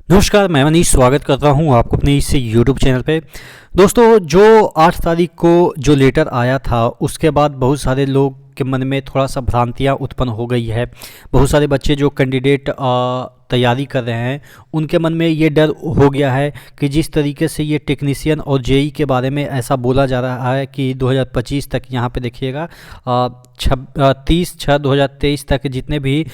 नमस्कार, मैं मनीष स्वागत करता हूं आपको अपने इस यूट्यूब चैनल पे। दोस्तों, जो 8 तारीख को जो लेटर आया था उसके बाद बहुत सारे लोग के मन में थोड़ा सा भ्रांतियां उत्पन्न हो गई है। बहुत सारे बच्चे जो कैंडिडेट तैयारी कर रहे हैं उनके मन में ये डर हो गया है कि जिस तरीके से ये टेक्नीशियन और जेई के बारे में ऐसा बोला जा रहा है कि 2025 तक, यहाँ पे देखिएगा 30/6/2023 तक जितने भी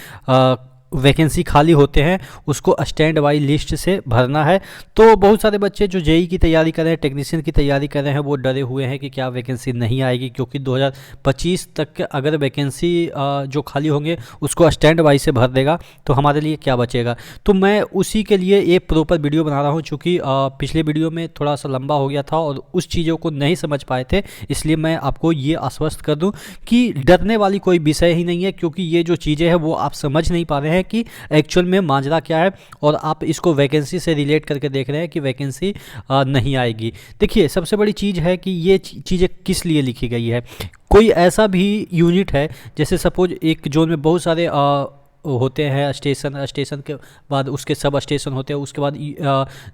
वैकेंसी खाली होते हैं उसको स्टैंड बाई लिस्ट से भरना है। तो बहुत सारे बच्चे जो जेई की तैयारी कर रहे हैं, टेक्नीशियन की तैयारी कर रहे हैं, वो डरे हुए हैं कि क्या वैकेंसी नहीं आएगी, क्योंकि 2025 तक अगर वैकेंसी जो खाली होंगे उसको स्टैंड बाई से भर देगा तो हमारे लिए क्या बचेगा। तो मैं उसी के लिए एक प्रॉपर वीडियो बना रहा हूँ, चूँकि पिछले वीडियो में थोड़ा सा लंबा हो गया था और उस चीज़ों को नहीं समझ पाए थे, इसलिए मैं आपको ये आश्वस्त कर दूँ कि डरने वाली कोई विषय ही नहीं है, क्योंकि ये जो चीज़ें हैं वो आप समझ नहीं पा रहे हैं कि एक्चुअल में माजरा क्या है और आप इसको वैकेंसी से रिलेट करके देख रहे हैं कि वैकेंसी नहीं आएगी। देखिए, सबसे बड़ी चीज़ है कि ये चीज़ें किस लिए लिखी गई है। कोई ऐसा भी यूनिट है, जैसे सपोज एक जोन में बहुत सारे होते हैं स्टेशन के बाद उसके सब स्टेशन होते हैं, उसके बाद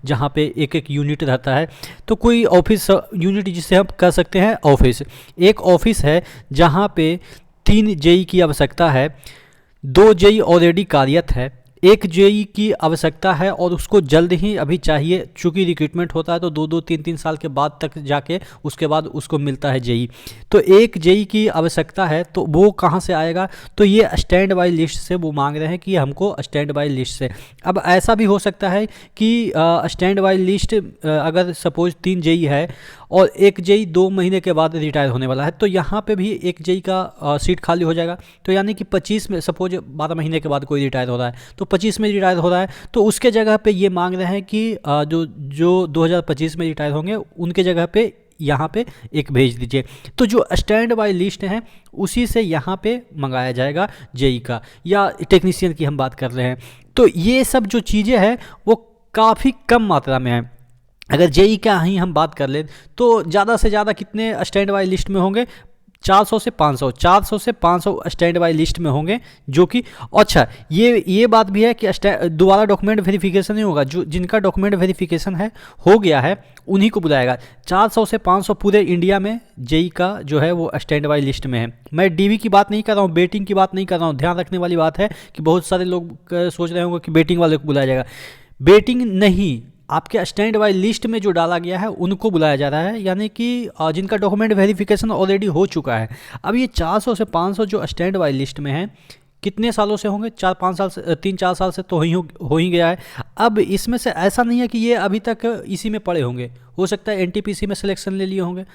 जहाँ पे एक एक यूनिट रहता है, तो कोई ऑफिस यूनिट जिसे हम कह सकते हैं ऑफिस। एक ऑफिस है जहाँ पे 3 जेई की आवश्यकता है, 2 जेई ऑलरेडी कार्यरत है, 1 जेई की आवश्यकता है और उसको जल्द ही अभी चाहिए, चूँकि रिक्रूटमेंट होता है तो 2-2 3-3 साल के बाद तक जाके उसके बाद उसको मिलता है जेई। तो 1 जेई की आवश्यकता है, तो वो कहाँ से आएगा, तो ये स्टैंड बाई लिस्ट से वो मांग रहे हैं कि हमको स्टैंड बाई लिस्ट से। अब ऐसा भी हो सकता है कि स्टैंड बाई लिस्ट अगर सपोज 3 जेई है और 1 जेई 2 महीने के बाद रिटायर होने वाला है, तो यहाँ पे भी 1 जेई का सीट खाली हो जाएगा। तो यानी कि 25 में, सपोज 12 महीने के बाद कोई रिटायर हो रहा है तो 25 में रिटायर हो रहा है, तो उसके जगह पे ये मांग रहे हैं कि जो 2025 में रिटायर होंगे उनके जगह पे यहाँ पे एक भेज दीजिए। तो जो स्टैंड बाई लिस्ट है उसी से यहाँ पे मंगाया जाएगा जेई का, या टेक्नीशियन की हम बात कर रहे हैं। तो ये सब जो चीज़ें हैं वो काफ़ी कम मात्रा में है। अगर जेई का ही हम बात कर लें तो ज़्यादा से ज़्यादा कितने स्टैंड बाई लिस्ट में होंगे, 400 से 500 स्टैंड बाई लिस्ट में होंगे, जो कि अच्छा ये बात भी है कि दोबारा डॉक्यूमेंट वेरिफिकेशन नहीं होगा। जो जिनका डॉक्यूमेंट वेरिफिकेशन है हो गया है उन्हीं को बुलाएगा। 400 से 500 पूरे इंडिया में जेई का जो है वो स्टैंड बाई लिस्ट में है। मैं डीवी की बात नहीं कर रहा हूँ, बेटिंग की बात नहीं कर रहा हूँ। ध्यान रखने वाली बात है कि बहुत सारे लोग सोच रहे होंगे कि बेटिंग वाले को बुलाया जाएगा। बेटिंग नहीं, आपके स्टैंड बाई लिस्ट में जो डाला गया है उनको बुलाया जा रहा है, यानी कि जिनका डॉक्यूमेंट वेरिफिकेशन ऑलरेडी हो चुका है। अब ये 400 से 500 जो स्टैंड बाई लिस्ट में है कितने सालों से होंगे, 4-5 साल से, 3-4 साल से तो हो ही गया है। अब इसमें से ऐसा नहीं है कि ये अभी तक इसी में पड़े होंगे, हो सकता है एनटीपीसी में सिलेक्शन ले लिए होंगे,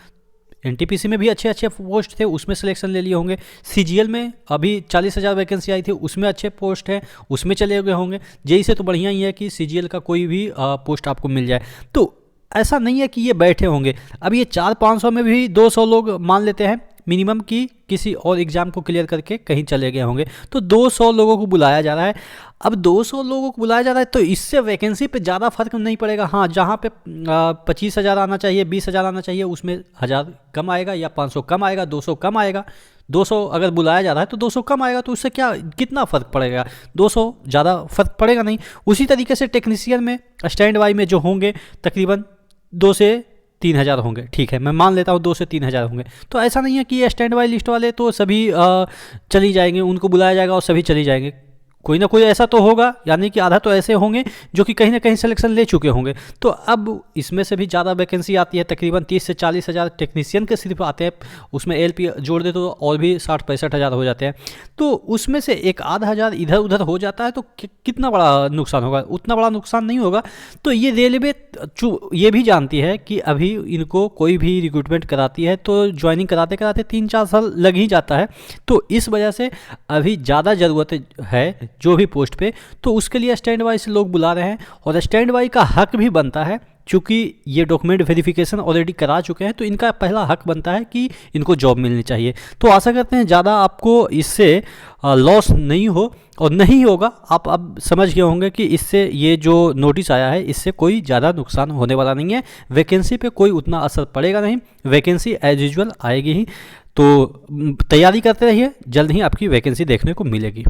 एनटीपीसी में भी अच्छे पोस्ट थे उसमें सिलेक्शन ले लिए होंगे, सीजीएल में अभी 40,000 वैकेंसी आई थी उसमें अच्छे पोस्ट हैं उसमें चले गए होंगे। जेई से तो बढ़िया ही है कि सीजीएल का कोई भी पोस्ट आपको मिल जाए। तो ऐसा नहीं है कि ये बैठे होंगे। अब ये 400-500 में भी 200 लोग मान लेते हैं मिनिमम की किसी और एग्ज़ाम को क्लियर करके कहीं चले गए होंगे, तो 200 लोगों को बुलाया जा रहा है। अब 200 लोगों को बुलाया जा रहा है तो इससे वैकेंसी पे ज़्यादा फर्क नहीं पड़ेगा। हाँ, जहाँ पे 25,000 आना चाहिए, 20,000 आना चाहिए, उसमें 1,000 कम आएगा या 500 कम आएगा, 200 कम आएगा। 200 अगर बुलाया जा रहा है तो 200 कम आएगा, तो उससे क्या कितना फ़र्क पड़ेगा, 200 ज़्यादा फर्क पड़ेगा नहीं। उसी तरीके से टेक्नीशियन में स्टैंड बाई में जो होंगे तकरीबन 2 से 3,000 होंगे, ठीक है, मैं मान लेता हूँ 2 से 3,000 होंगे। तो ऐसा नहीं है कि ये स्टैंड बाई लिस्ट वाले तो सभी चली जाएंगे, उनको बुलाया जाएगा और सभी चली जाएंगे। कोई ना कोई ऐसा तो होगा, यानी कि आधा तो ऐसे होंगे जो कि कहीं ना कहीं सिलेक्शन ले चुके होंगे। तो अब इसमें से भी ज़्यादा वैकेंसी आती है, तकरीबन 30 से 40,000 टेक्नीशियन के सिर्फ आते हैं, उसमें एलपी जोड़ दे तो और भी 60-65,000 हो जाते हैं। तो उसमें से 1-आध हज़ार इधर उधर हो जाता है तो कितना बड़ा नुकसान होगा, उतना बड़ा नुकसान नहीं होगा। तो ये रेलवे ये भी जानती है कि अभी इनको कोई भी रिक्रूटमेंट कराती है तो ज्वाइनिंग कराते कराते 3-4 साल लग ही जाता है। तो इस वजह से अभी ज़्यादा ज़रूरत है जो भी पोस्ट पे, तो उसके लिए स्टैंड बाई से लोग बुला रहे हैं। और स्टैंड बाई का हक भी बनता है, चूँकि ये डॉक्यूमेंट वेरिफिकेशन ऑलरेडी करा चुके हैं तो इनका पहला हक बनता है कि इनको जॉब मिलनी चाहिए। तो आशा करते हैं ज़्यादा आपको इससे लॉस नहीं हो, और नहीं होगा। आप अब समझ गए होंगे कि इससे ये जो नोटिस आया है इससे कोई ज़्यादा नुकसान होने वाला नहीं है, वैकेंसी पे कोई उतना असर पड़ेगा नहीं, वैकेंसी एज यूजुअल आएगी ही। तो तैयारी करते रहिए, जल्द ही आपकी वैकेंसी देखने को मिलेगी।